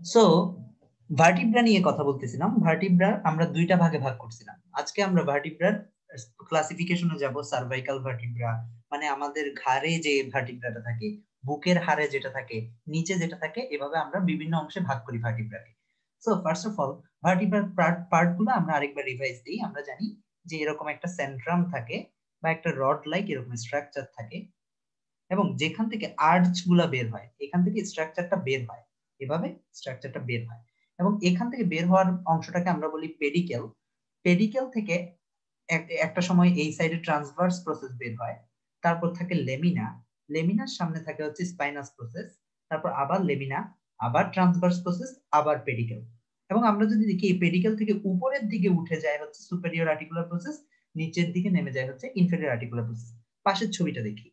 So vertebra নিয়ে কথা বলতেছিলাম। ভার্টিব্রা আমরা দুইটা ভাগে ভাগ করছিলাম। আজকে আমরা ভার্টিব্রার ক্লাসিফিকেশনে যাব। সার্ভাইকাল ভার্টিব্রা মানে আমাদের ঘাড়ে যে ভার্টিব্রাটা থাকে, বুকের হাড়ে যেটা থাকে, নিচে যেটা থাকে, এভাবে আমরা বিভিন্ন অংশে ভাগ করি ভার্টিব্রাকে। সো ফার্স্ট অফ অল ভার্টিব্রার পার্ট গুলো আমরা আরেকবার রিভাইজ দিই। আমরা জানি যে এরকম একটা সেন্ট্রাম থাকে বা একটা রড লাইক এরকম স্ট্রাকচার থাকে, এবং যেখান থেকে আর্চ গুলা বের হয়, এখান থেকে স্ট্রাকচারটা বের হয়, এভাবে স্ট্রাকচারটা বের হয়। এবং এখান থেকে বের হওয়ার অংশটাকে আমরা বলি পেডিকেল। পেডিকেল থেকে একটা সময় এই সাইডে ট্রান্সভার্স প্রসেস বের হয়। তারপর থাকে লেমিনা। লেমিনার সামনে থাকে হচ্ছে স্পাইনাস প্রসেস। তারপর আবার লেমিনা, আবার ট্রান্সভার্স প্রসেস, আবার পেডিকেল। এবং আমরা যদি দেখি এই পেডিকেল থেকে উপরের দিকে উঠে যায় হচ্ছে সুপেরিয়র আর্টিকুলার প্রসেস, নিচের দিকে নেমে যায় হচ্ছে ইনফেরিয়র আর্টিকুলার প্রসেস। পাশের ছবিটা দেখি,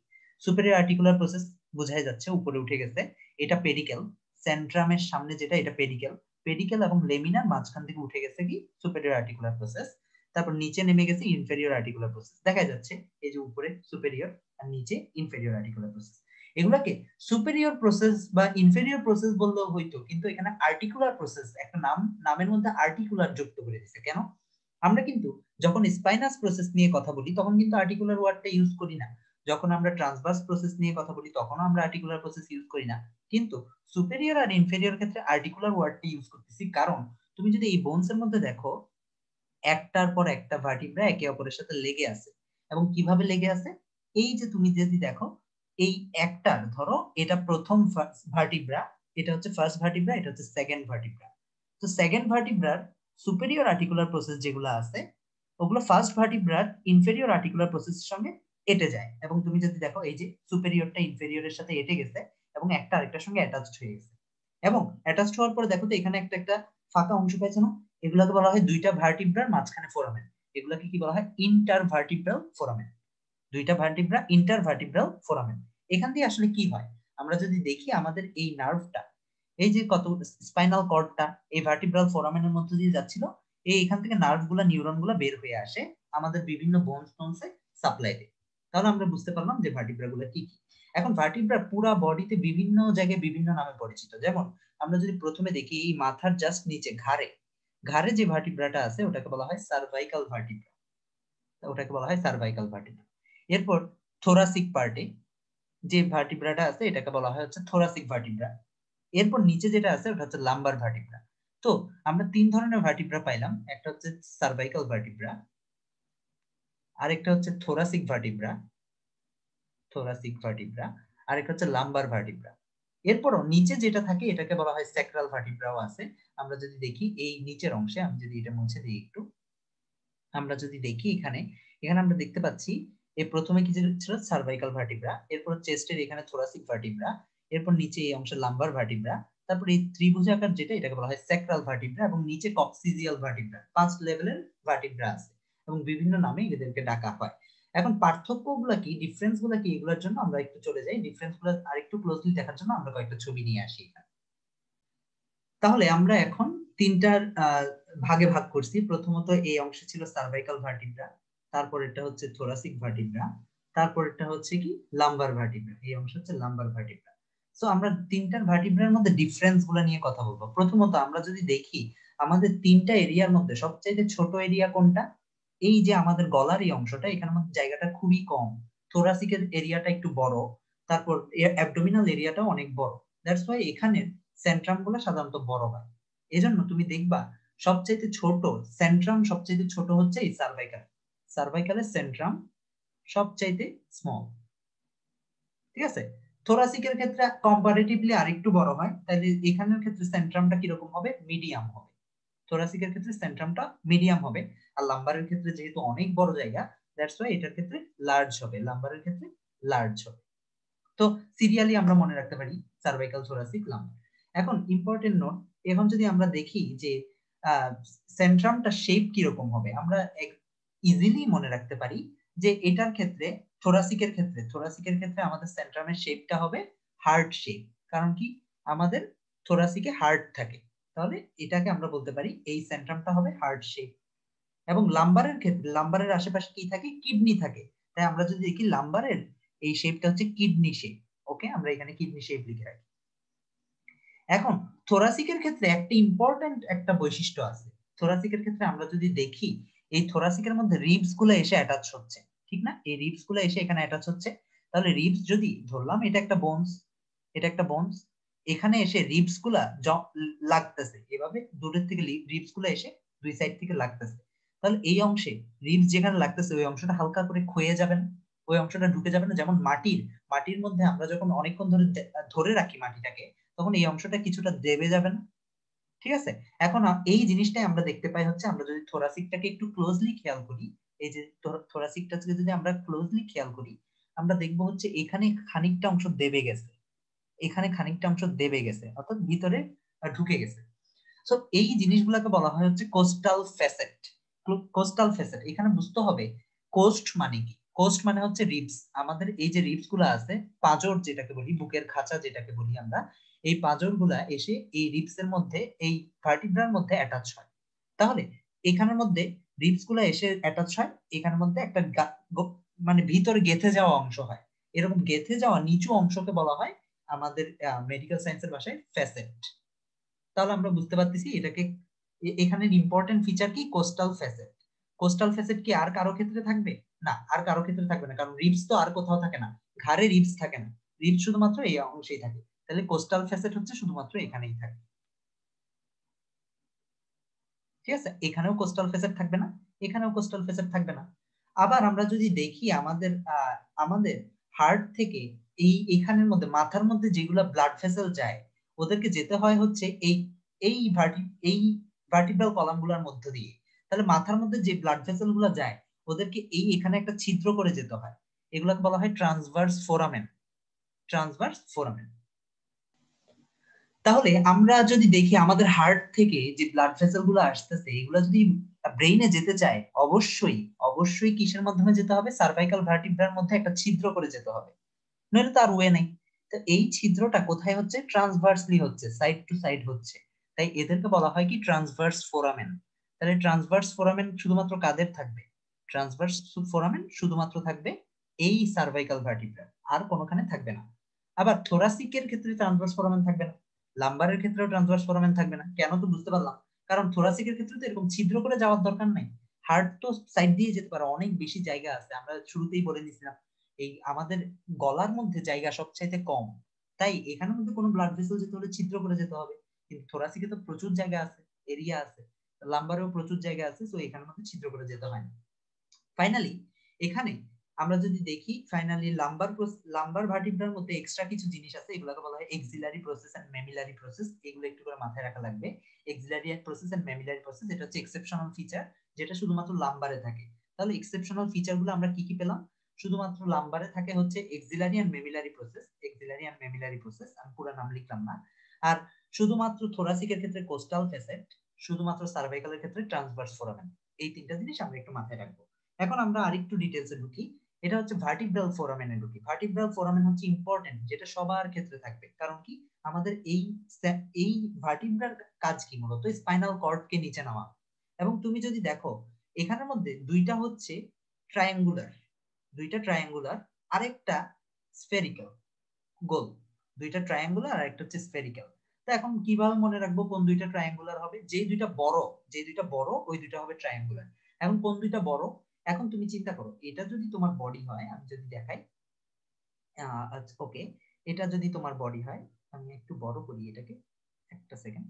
সুপেরিয়র আর্টিকুলার প্রসেস বোঝাই যাচ্ছে উপরে উঠে গেছে, এটা পেডিকেল। সেন্ট্রামের সামনে যেটা, এটা পেডিকেল। পেডিকেল এবং লেমিনার মাঝখান থেকে উঠে গেছে কি সুপেরিয়র আর্টিকুলার প্রসেস। তারপর নিচে নেমে গেছে ইনফেরিয়র আর্টিকুলার প্রসেস। দেখা যাচ্ছে এই যে উপরে সুপেরিয়র আর নিচে ইনফেরিয়র আর্টিকুলার প্রসেস। এগুলাকে সুপেরিয়র প্রসেস বা ইনফেরিয়র প্রসেস বললেও হইতো, কিন্তু এখানে আর্টিকুলার প্রসেস একটা নাম, নামের মধ্যে আর্টিকুলার যুক্ত করে দিছে কেন? আমরা কিন্তু যখন স্পাইনাস প্রসেস নিয়ে কথা বলি তখন কিন্তু আর্টিকুলার ওয়ার্ডটা ইউজ করি না। যখন আমরা ট্রান্সভার্স প্রসেস নিয়ে কথা বলি তখন আমরা আর্টিকুলার প্রসেস ইউজ করি না। কিন্তু সুপেরিয়র আর ইনফেরিয়র ক্ষেত্রে আর্টিকুলার ওয়ার্ডটা ইউজ করতেছি, কারণ তুমি যদি এই বোনস এর মধ্যে দেখো, একটার পর একটা ভার্টিব্রা একে অপরের সাথে লেগে আছে। এবং কিভাবে লেগে আছে, এই যে তুমি যদি দেখো, এই একটার ধরো এটা প্রথম ভার্টিব্রা, এটা হচ্ছে ফার্স্ট ভার্টিব্রা, এটা হচ্ছে সেকেন্ড ভার্টিব্রা। তো সেকেন্ড ভার্টিব্রার সুপেরিয়র আর্টিকুলার প্রসেস যেগুলো আছে, ওগুলো ফার্স্ট ভার্টিব্রার ইনফেরিয়র আর্টিকুলার প্রসেসের সঙ্গে এটে যায়। এবং তুমি যদি দেখো এই যে সুপেরিয়রটা ইনফেরিয়রের সাথে এটে গেছে এবং একটা আরেকটার সঙ্গে অ্যাটাচড হয়ে গেছে। এবং অ্যাটাচড হওয়ার পরে দেখো তো এখানে একটা একটা ফাঁকা অংশ পাইছে না? এগুলাকে বলা হয় দুইটা ভার্টিব্রার মাঝখানে ফোরামেন। এগুলাকে কি বলা হয়? Intervertebral foramen. দুইটা ভার্টিব্রা ইন্টারভার্টিব্রাল ফোরামেন। এখান দিয়ে আসলে কি হয়, আমরা যদি দেখি আমাদের এই নার্ভটা, এই যে কত স্পাইনাল কর্ডটা এই ভার্টিব্রাল ফোরামেনের মধ্যে দিয়ে যাচ্ছিল, এই এখান থেকে নার্ভ গুলা নিউরন গুলা বের হয়ে আসে আমাদের বিভিন্ন বোনস টোনসে সাপ্লাই দেয়। তাহলে আমরা বুঝতে পারলাম যে ভার্টিব্রা গুলা কি কি। এখন ভার্টিব্রা পুরা বডিতে বিভিন্ন জায়গায় বিভিন্ন নামে পরিচিত। যেমন আমরা যদি প্রথমে দেখি এই মাথার জাস্ট নিচে ঘাড়ে, ঘাড়ে যে ভার্টিব্রাটা আছে ওটাকে বলা হয় সার্ভাইকাল ভার্টিব্রা। ওটাকে বলা হয় সার্ভাইকাল ভার্টিব্রা। এরপর থোরাসিক পার্টে যে ভার্টিব্রাটা আছে এটাকে বলা হয় হচ্ছে থোরাসিক ভার্টিব্রা। এরপর নিচে যেটা আছে ওটা হচ্ছে লাম্বার ভার্টিব্রা। তো আমরা তিন ধরনের ভার্টিব্রা পাইলাম, একটা হচ্ছে সার্ভাইকাল ভার্টিব্রা, আরেকটা হচ্ছে থোরাসিক ভার্টিব্রা, থোরাসিক ভার্টিব্রা, আরেকটা হচ্ছে লাম্বার ভার্টিব্রা। এরপরও নিচে যেটা থাকে এটাকে বলা হয় স্যাক্রাল ভার্টিব্রাও আছে। আমরা যদি দেখি এই নিচের অংশে, আমি যদি এটা মুছে দিই একটু, আমরা যদি দেখি এখানে, এখানে আমরা দেখতে পাচ্ছি এই প্রথমে কি ছিল সার্ভাইকাল ভার্টিব্রা, এরপর চেস্টের এখানে থোরাসিক ভার্টিব্রা, এরপর নিচে এই অংশে লাম্বার ভার্টিব্রা, তারপর এই ত্রিভুজাকার যেটা এটাকে বলা হয় স্যাক্রাল ভার্টিব্রা, এবং নিচে কক্সিজিয়াল ভার্টিব্রা। 5 লেভেলের ভার্টিব্রা আছে এবং বিভিন্ন নামে এদেরকে ডাকা হয়। এখন পার্থক্য গুলা কি, ডিফারেন্স গুলা কি, এগুলোর জন্য আমরা একটু চলে যাই। ডিফারেন্স গুলো আরেকটু ক্লোজলি দেখার জন্য আমরা কয়েকটা ছবি নিয়ে আসি এখানে। তাহলে আমরা এখন তিনটার ভাগে ভাগ করছি। প্রথমত এই অংশে ছিল সার্ভাইকাল ভার্টিব্রা, তারপর এটা হচ্ছে থোরাসিক ভার্টিব্রা, তারপর এটা হচ্ছে কি লাম্বার ভার্টিব্রা। এই অংশ হচ্ছে লাম্বার ভার্টিব্রা। সো আমরা তিনটার ভার্টিব্রার মধ্যে ডিফারেন্স গুলো নিয়ে কথা বলবো। প্রথমত আমরা যদি দেখি আমাদের তিনটা এরিয়ার মধ্যে সবচেয়ে ছোট এরিয়া কোনটা? এই যে আমাদের গলার এই অংশটা, এখানের মধ্যে জায়গাটা খুবই কম। থোরাসিকের এরিয়াটা একটু বড়, তারপর অ্যাবডোমিনাল এরিয়াটাও অনেক বড়। দ্যাটস ওয়াই এখানে সেন্ট্রাম গুলো সাধারণত বড় হয়। এজন্য তুমি দেখবা সবচেয়ে ছোট সেন্ট্রাম, সবচেয়ে ছোট হচ্ছে এই সার্ভাইকাল। সার্ভাইকালের সেন্ট্রাম সবচাইতে স্মল। ঠিক আছে? থোরাসিকের ক্ষেত্রে কম্পারেটিভলি আরেকটু বড় হয়, তাহলে এখানের ক্ষেত্রে সেন্ট্রামটা কিরকম হবে? মিডিয়াম হবে। থোরাসিকের ক্ষেত্রে সেন্ট্রামটা মিডিয়াম হবে। আর লাম্বারের ক্ষেত্রে যেহেতু অনেক বড় জায়গা, দ্যাটস ওয়াই এটার ক্ষেত্রে লার্জ হবে, লাম্বারের ক্ষেত্রে লার্জ হবে। তো সিরিয়ালি আমরা মনে রাখতে পারি সার্ভাইকাল, থোরাসিক, লাম্বার। এখন ইম্পর্টেন্ট নোট, এখন যদি আমরা দেখি যে সেন্ট্রামটা শেপ কিরকম হবে, আমরা ইজিলি মনে রাখতে পারি যে এটার ক্ষেত্রে, থোরাসিকের ক্ষেত্রে আমাদের সেন্ট্রামের শেপটা হবে হার্ট শেপ। কারণ কি, আমাদের থোরাসিকে হার্ট থাকে, তাহলে এটাকে আমরা বলতে পারি এই সেন্ট্রামটা হবে হার্ট শেপ। এবং লাম্বারের ক্ষেত্রে, লাম্বারের আশেপাশে কি থাকে? কিডনি থাকে। তাই আমরা যদি দেখি লাম্বারের এই শেপটা হচ্ছে কিডনি শেপ। ওকে, আমরা এখানে কিডনি শেপ লিখে রাখি। এখন থোরাসিকের ক্ষেত্রে একটা ইম্পর্টেন্ট একটা বৈশিষ্ট্য আছে। থোরাসিকের ক্ষেত্রে আমরা যদি দেখি, এই থোরাসিকের মধ্যে রিবস গুলো এসে অ্যাটাচ হচ্ছে, ঠিক না? এই রিবস গুলো এসে এখানে অ্যাটাচ হচ্ছে। তাহলে রিবস যদি ধরলাম এটা একটা বোনস, এটা একটা বোনস, এখানে এসে রিবস গুলা লাগতেছে, এভাবে দূরের থেকে রিবস গুলা এসে দুই সাইড থেকে লাগতেছে। তাহলে এই অংশে রিবস যেখানে লাগতেছে ওই অংশটা হালকা করে ক্ষয়ে যাবে না, ওই অংশটা ঢুকে যাবে না। যেমন মাটির মধ্যে আমরা যখন অনেকক্ষণ ধরে ধরে রাখি মাটিটাকে, তখন এই অংশটা কিছুটা দেবে যাবে না, ঠিক আছে? এখন এই জিনিসটাই আমরা দেখতে পাই হচ্ছে, আমরা যদি থোরাসিকটাকে একটু ক্লোজলি খেয়াল করি, এই যে থোরাসিকটাকে যদি আমরা ক্লোজলি খেয়াল করি, আমরা দেখবো হচ্ছে এখানে খানিকটা অংশ দেবে গেছে, এখানে খানিকটা অংশ দেবে গেছে, অর্থাৎ ভিতরে ঢুকে গেছে। সো এই জিনিসগুলোকে বলা হয় হচ্ছে কোস্টাল ফ্যাসেট। কোস্টাল ফ্যাসেট এখানে বুঝতে হবে কোস্ট মানে কি। কোস্ট মানে হচ্ছে রিবস, আমাদের এই যে রিবস গুলো আছে, পাঁজর যেটাকে বলি, বুকের খাঁচা যেটাকে বলি আমরা, এই পাঁজর গুলা এসে এই রিবস এর মধ্যে, এই ভার্টিব্রার মধ্যে অ্যাটাচ হয়। তাহলে এখানের মধ্যে রিবস গুলা এসে অ্যাটাচ হয়, এখানের মধ্যে একটা মানে ভিতরে গেঁথে যাওয়া অংশ হয়। এরকম গেঁথে যাওয়া নিচু অংশকে বলা হয় আমাদের মেডিকেল সায়েন্সের ভাষায় ফ্যাসেট। তাহলে আমরা বুঝতে পারতেছি এটাকে, এখানের ইম্পর্টেন্ট ফিচার কি, কোস্টাল ফ্যাসেট। কোস্টাল ফ্যাসেট কি আর কারো ক্ষেত্রে থাকবে? না, আর কারো ক্ষেত্রে থাকবে না, কারণ রিবস তো আর কোথাও থাকে না, ঘাড়ে রিবস থাকে না, রিবস শুধুমাত্র এই অংশেই থাকে। তাহলে কোস্টাল ফ্যাসেট হচ্ছে শুধুমাত্র এখানেই থাকে, ঠিক আছে? এখানেও কোস্টাল ফেসেট থাকবে না, এখানেও কোস্টাল ফেসেট থাকবে না। আবার আমরা যদি দেখি আমাদের আমাদের হার্ট থেকে এই এখানের মধ্যে মাথার মধ্যে যেগুলা ব্লাড ভেসেল যায়, ওদেরকে যেতে হয় হচ্ছে এই এই এই ভার্টিব্রাল কলাম গুলার মধ্য দিয়ে। তাহলে মাথার মধ্যে যে ব্লাড ভেসেল গুলা যায়, ওদেরকে এই এখানে একটা ছিদ্র করে যেতে হয়, এগুলাকে বলা হয় ট্রান্সভার্স ফোরামেন। Transverse foramen. তাহলে আমরা যদি দেখি আমাদের হার্ট থেকে যে ব্লাড ভেসেল গুলো আসতেছে, এগুলো যদি ব্রেইনে যেতে চায়, অবশ্যই অবশ্যই কিসের মাধ্যমে যেতে হবে? সার্ভাইকাল ভার্টিব্রার মধ্যে একটা ছিদ্র করে যেতে হবে, নইলে তো আর ওয়ে নেই। তো এই ছিদ্রটা কোথায় হচ্ছে? ট্রান্সভার্সলি হচ্ছে, সাইড টু সাইড হচ্ছে। তাই এদেরকে বলা হয় কি, ট্রান্সভার্স ফোরামেন। তাহলে ট্রান্সভার্স ফোরামেন শুধুমাত্র কাদের থাকবে? ট্রান্সভার্স ফোরামেন শুধুমাত্র থাকবে এই সার্ভাইকাল ভার্টিব্রা, আর কোনোখানে থাকবে না। আবার থোরাসিকের ক্ষেত্রে ট্রান্সভার্স ফোরামেন থাকবে না, লাম্বারের ক্ষেত্রেও ট্রান্সভার্স ফোরামেন থাকবে না। কেন? তো বুঝতে পারলাম, কারণ থোরাসিকের ক্ষেত্রে তো এরকম ছিদ্র করে যাওয়ার দরকার নাই, হার্ট তো সাইড দিয়ে যেতে পারে, অনেক বেশি জায়গা আছে, আমরা শুরুতেই বলে নিছিলাম এই আমাদের গলার মধ্যে জায়গা সবচাইতে কম, তাই এখানের মধ্যে কোনো ব্লাড ভেসেল যেতে হলে ছিদ্র করে যেতে হবে। কিন্তু থোরাসিকে তো প্রচুর জায়গা আছে, এরিয়া আছে, লাম্বারেও প্রচুর জায়গা আছে, তো এখানের মধ্যে ছিদ্র করে যেতে হয় না। ফাইনালি এখানে আমরা যদি দেখি, ফাইনালি লাম্বার ভার্টিব্রার মধ্যে এক্সট্রা কিছু জিনিস আছে, এগুলোকে বলা হয় axillary process and mammillary process. এগুলো একটু করে মাথায় রাখা লাগবে। Axillary process and mammillary process, এটা হচ্ছে এক্সেপশনাল ফিচার, যেটা শুধুমাত্র লাম্বারে থাকে। তাহলে এক্সেপশনাল ফিচার গুলো আমরা কি কি পেলাম? শুধুমাত্র লাম্বারে থাকে হচ্ছে accessory and mammillary process, accessory and mammillary process, আমি পুরো নাম লিখলাম না। আর শুধুমাত্র থোরাসিকের ক্ষেত্রে কোস্টাল ফ্যাসেট, শুধুমাত্র সার্ভাইকালের ক্ষেত্রে ট্রান্সভার্স ফোরামেন। এই তিনটা জিনিস আমরা একটু মাথায় রাখবো। এখন আমরা আরেকটু ডিটেলসে ঢুকি, এটা হচ্ছে ভার্টিব্রাল ফোরামেনে ঢুকি। ভার্টিব্রাল ফোরামেন হচ্ছে ইম্পর্টেন্ট, যেটা সবার ক্ষেত্রে থাকবে। কারণ কি? আমাদের এই ভার্টিব্রার কাজ কি? মূলত স্পাইনাল কর্ডকে নিচে নামা। এবং তুমি যদি দেখো এখানের মধ্যে দুইটা হচ্ছে ট্রায়াঙ্গুলার, দুইটা ট্রায়াঙ্গুলার, আরেকটা স্ফেরিক্যাল, গোল। দুইটা ট্রায়াঙ্গুলার আর একটা হচ্ছে স্ফেরিক্যাল। তো এখন কিভাবে মনে রাখবো কোন দুইটা ট্রায়াঙ্গুলার হবে? যে দুইটা বড়, যে দুইটা বড় ওই দুইটা হবে ট্রায়াঙ্গুলার। এখন কোন দুইটা বড়? এখন তুমি চিন্তা করো, এটা যদি তোমার বডি হয়, আমি যদি দেখাই, ওকে, এটা যদি তোমার বডি হয়, আমি একটু বড় করি এটাকে, একটা সেকেন্ড।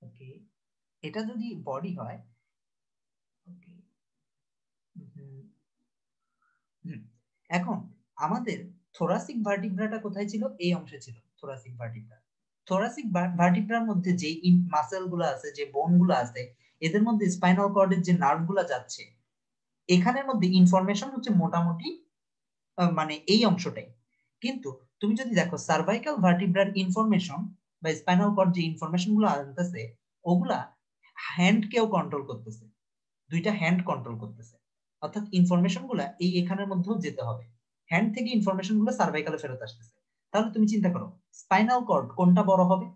ওকে, এটা যদি বডি হয়, ওকে, এখন আমাদের থোরাসিক ভার্টিব্রাটা কোথায় ছিল? এই অংশে ছিল থোরাসিক ভার্টিব্রা। থোরাসিক ভার্টিব্রার মধ্যে যে মাসেল গুলো আছে, যে বোন গুলো আছে, এদের মধ্যে স্পাইনাল কর্ডের যে নার্ভ গুলো যাচ্ছে, এখানের মধ্যে ইনফরমেশন হচ্ছে মোটামুটি মানে এই অংশটাই। কিন্তু তুমি যদি দেখো সার্ভাইকাল ভার্টিব্রার ইনফরমেশন বা স্পাইনাল কর্ড যে ইনফরমেশন গুলো আনতেছে, ওগুলা হ্যান্ড কেও কন্ট্রোল করতেছে, দুইটা হ্যান্ড কন্ট্রোল করতেছে। অর্থাৎ ইনফরমেশন গুলা এই এখানের মধ্যেও যেতে হবে, হ্যান্ড থেকে ইনফরমেশন গুলো সার্ভাইকালে ফেরত আসতেছে। তাহলে তুমি চিন্তা করো স্পাইনাল কর্ড কোনটা বড় হবে?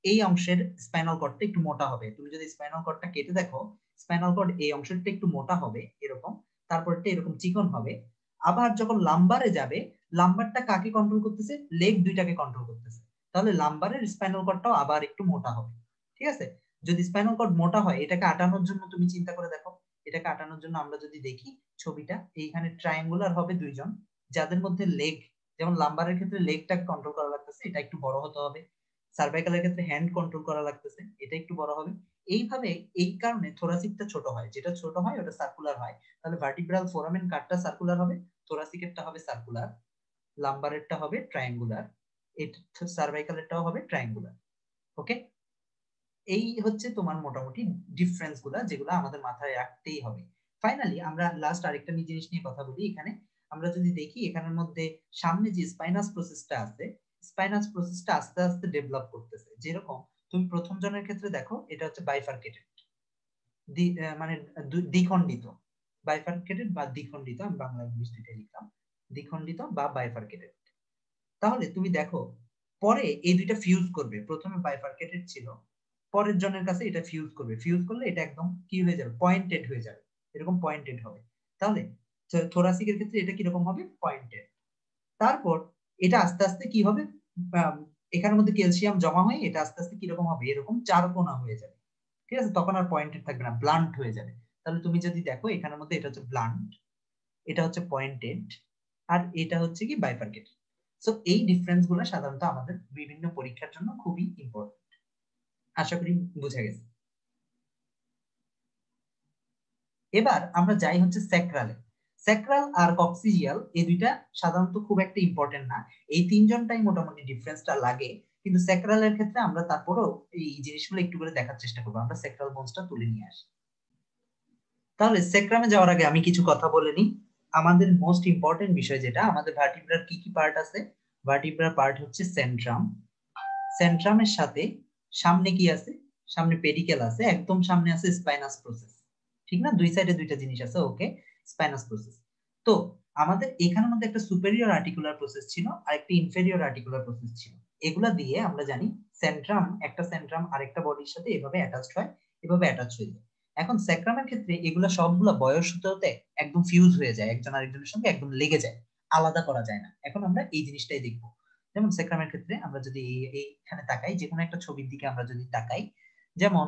এই অংশের স্পাইনাল কর্ডটা একটু মোটা হবে। তুমি যদি স্পাইনাল কর্ডটা কেটে দেখো, স্পাইনাল কর্ড এই অংশটা একটু মোটা হবে এরকম, তারপরটা এরকম চিকন হবে। আবার যখন লাম্বারে যাবে, লাম্বারটা কাকে কন্ট্রোল করতেছে? লেগ দুইটাকে কন্ট্রোল করতেছে। তাহলে লাম্বারের স্পাইনাল কর্ডটাও আবার একটু মোটা হবে। ঠিক আছে, যদি স্পাইনাল কর্ড মোটা হয় এটাকে আটানোর জন্য তুমি চিন্তা করে দেখো, এটাকে আটানোর জন্য আমরা যদি দেখি ছবিটা, এইখানে ট্রায়াঙ্গুলার হবে দুইজন, যাদের মধ্যে লেগ, যেমন লাম্বারের ক্ষেত্রে লেগটাকে কন্ট্রোল করা লাগতেছে, এটা একটু বড় হতে হবে। সার্ভাইকালের ক্ষেত্রে হ্যান্ড কন্ট্রোল করা লাগতেছে, এটা একটু বড় হবে। এইভাবে এই কারণে থোরাসিকটা ছোট হয়, যেটা ছোট হয় ওটা সার্কুলার হয়। তাহলে ভার্টিব্রাল ফোরামেন কাটটা সার্কুলার হবে, থোরাসিকেরটা হবে সার্কুলার, লাম্বারেরটা হবে ট্রায়াঙ্গুলার, সার্ভাইকালেরটাও হবে ট্রায়াঙ্গুলার। ওকে, এই হচ্ছে তোমার মোটামুটি ডিফারেন্স গুলা, যেগুলো আমাদের মাথায় রাখতেই হবে। ফাইনালি আমরা লাস্ট আরেকটা জিনিস নিয়ে কথা বলি। এখানে আমরা যদি দেখি এখানের মধ্যে সামনে যে স্পাইনাস প্রসেসটা আছে, স্পাইনাস প্রসেসটা আস্তে আস্তে ডেভেলপ করতেছে। যেরকম তুমি প্রথম জনের ক্ষেত্রে দেখো, এটা হচ্ছে বাইফার্কেটেড, মানে দ্বিখণ্ডিত, বাইফার্কেটেড বা দ্বিখণ্ডিত, আমি বাংলা ইংলিশ দুইটাই লিখলাম, দ্বিখণ্ডিত বা বাইফার্কেটেড। তাহলে তুমি দেখো পরে এই দুইটা ফিউজ করবে, প্রথমে বাইফার্কেটেড ছিল, পরের জনের কাছে এটা ফিউজ করবে, ফিউজ করলে এটা একদম কি হয়ে যাবে, পয়েন্টেড হয়ে যাবে, এরকম পয়েন্টেড হবে। তাহলে থোরাসিকের ক্ষেত্রে এটা কিরকম হবে, পয়েন্টেড। তারপর এটা আস্তে আস্তে কি হবে, এখানের মধ্যে ক্যালসিয়াম জমা হয়ে এটা আস্তে আস্তে কিরকম হবে, এরকম চারকোনা হয়ে যাবে। ঠিক আছে, তখন আর পয়েন্টেড থাকবে না, ব্লান্ট হয়ে যাবে। তাহলে তুমি যদি দেখো এখানের মধ্যে এটা হচ্ছে ব্লান্ট, এটা হচ্ছে পয়েন্টেড, আর এটা হচ্ছে কি বাইফার্কেটেড। সো এই ডিফারেন্স গুলো সাধারণত আমাদের বিভিন্ন পরীক্ষার জন্য খুবই ইম্পর্টেন্ট। আশা করি বোঝা গেছে। এবার আমরা যাই হচ্ছে স্যাক্রালে। স্যাক্রাল আর কক্সিজিয়াল এই দুইটা সাধারণত খুব একটা ইম্পর্টেন্ট না, এই তিনজনটাই মোটামুটি ডিফারেন্সটা লাগে। কিন্তু স্যাক্রালের ক্ষেত্রে আমরা তারপরেও এই জিনিসগুলো একটু করে দেখার চেষ্টা করবো। আমরা স্যাক্রাল বোনসটা তুলে নিয়ে আসি। তাহলে স্যাক্রামে যাওয়ার আগে আমি কিছু কথা বলে নিই। আমাদের মোস্ট ইম্পর্টেন্ট বিষয় যেটা, আমাদের ভার্টিব্রার কি কি পার্ট আছে। ভার্টিব্রার পার্ট হচ্ছে সেন্ট্রাম, সেন্ট্রামের সাথে সামনে কি আছে, সামনে পেডিকেল আছে, একদম সামনে আছে স্পাইনাস প্রসেস। ঠিক না, দুই সাইডে দুইটা জিনিস আছে। ওকে, স্পাইনাস প্রসেস। তো আমাদের এখানের মধ্যে একটা সুপেরিয়র আর্টিকুলার প্রসেস ছিল আর একটা ইনফেরিয়র আর্টিকুলার প্রসেস ছিল। এগুলা দিয়ে আমরা জানি সেন্ট্রাম, একটা সেন্ট্রাম আরেকটা বডির সাথে এভাবে অ্যাটাচড হয়, এভাবে অ্যাটাচ হয়ে যায়। এখন স্যাক্রামের ক্ষেত্রে এগুলা সবগুলা বয়স হতে হতে একদম ফিউজ হয়ে যায়, একজন আরেকজনের সঙ্গে একদম লেগে যায়, আলাদা করা যায় না। এখন আমরা এই জিনিসটাই দেখবো। যেমন সেক্রামের ক্ষেত্রে আমরা যদি এইখানে তাকাই, যে কোনো একটা ছবির দিকে আমরা যদি তাকাই, যেমন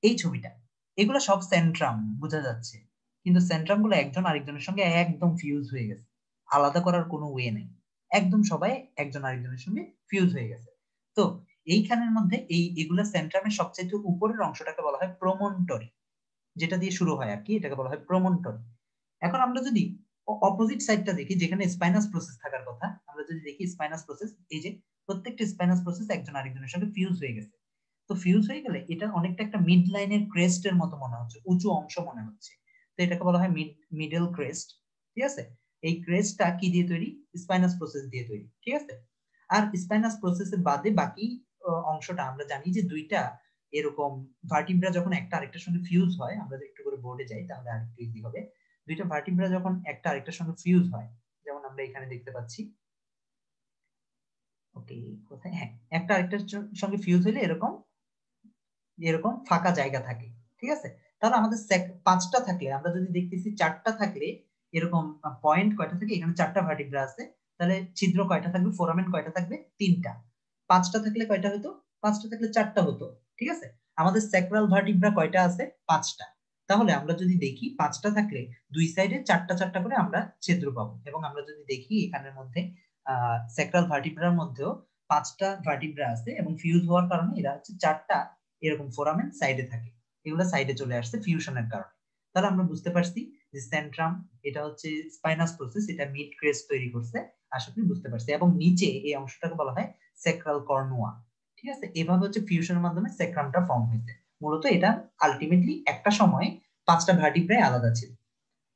এই ছবিটা, এগুলো সব সেন্ট্রাম বোঝা যাচ্ছে, কিন্তু সেন্ট্রাম গুলো একজন আরেকজনের সঙ্গে একদম ফিউজ হয়ে গেছে, আলাদা করার কোনো ওয়ে নেই, একদম সবাই একজন আরেকজনের সঙ্গে ফিউজ হয়ে গেছে। তো এইখানের মধ্যে এগুলা সেন্ট্রামের সবচেয়ে উপরের অংশটাকে বলা হয় প্রমন্টরি, যেটা দিয়ে শুরু হয় আর কি, এটাকে বলা হয় প্রমন্টরি। এখন আমরা যদি অপোজিট সাইডটা দেখি, যেখানে স্পাইনাস প্রসেস থাকার কথা, আমরা যদি দেখি স্পাইনাস প্রসেস, এই যে প্রত্যেকটা স্পাইনাস প্রসেস একজন আরেকজনের সঙ্গে ফিউজ হয়ে গেছে। তো ফিউজ হয়ে গেলে এটা অনেকটা একটা মিড লাইনের ক্রেস্টের মতো মনে হচ্ছে, উঁচু অংশ মনে হচ্ছে। তো এটাকে বলা হয় মিডল ক্রেস্ট। ঠিক আছে, এই ক্রেস্টটা কি দিয়ে তৈরি, স্পাইনাস প্রসেস দিয়ে তৈরি। ঠিক আছে, আর স্পাইনাস প্রসেসের বাদে বাকি অংশটা আমরা জানি যে দুইটা এরকম ভার্টিব্রা যখন একটা আরেকটার সঙ্গে ফিউজ হয়, আমরা একটু করে বোর্ডে যাই তাহলে আরেকটু ইজি হবে। দুইটা ভার্টিব্রা যখন একটা আরেকটার সঙ্গে ফিউজ হয়, যেমন আমরা এখানে দেখতে পাচ্ছি, ওকে কোথায়, হ্যাঁ, একটা আরেকটার সঙ্গে ফিউজ হলে এরকম এরকম ফাঁকা জায়গা থাকে। ঠিক আছে, তাহলে আমাদের পাঁচটা থাকলে, আমরা যদি দেখতেছি চারটা থাকলে এরকম পয়েন্ট কয়টা থাকে, এখানে চারটা ভার্টিব্রা আছে, তাহলে ছিদ্র কয়টা থাকবে, ফোরামেন কয়টা থাকবে, তিনটা। পাঁচটা থাকলে কয়টা হতো, পাঁচটা থাকলে চারটা হতো। ঠিক আছে, আমাদের স্যাক্রাল ভার্টিব্রা কয়টা আছে, পাঁচটা। তাহলে আমরা যদি দেখি পাঁচটা থাকলে দুই সাইডে চারটা চারটা করে আমরা ছিদ্র পাবো। এবং আমরা যদি দেখি এখানের মধ্যে স্যাক্রাল ভার্টিব্রার মধ্যেও পাঁচটা ভার্টিব্রা আছে, এবং ফিউজ হওয়ার কারণে এরা হচ্ছে চারটা এরকম ফোরামেন সাইডে থাকে, এগুলো সাইডে চলে আসছে ফিউশনের কারণে। তাহলে আমরা বুঝতে পারছি যে সেন্ট্রাম এটা হচ্ছে স্পাইনাস প্রসেস, এটা মিড ক্রেস্ট তৈরি করছে, আশা করি বুঝতে পারছি। এবং নিচে এই অংশটাকে বলা হয় স্যাক্রাল কর্নুয়া। ঠিক আছে, এভাবে হচ্ছে ফিউশনের মাধ্যমে স্যাক্রামটা ফর্ম হয়েছে। মূলত এটা আলটিমেটলি একটা সময় পাঁচটা ভার্টিব্রায় আলাদা ছিল।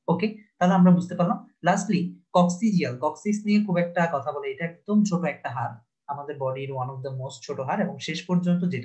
ওকে, তাহলে আমরা বুঝতে পারলাম। লাস্টলি কক্সিজিয়াল, কক্সিস নিয়ে খুব একটা কথা বলে, এটা একদম ছোট একটা হাড়, আমাদের বডির ওয়ান অফ দ্য মোস্ট ছোট হাড়, এবং শেষ পর্যন্ত যেটা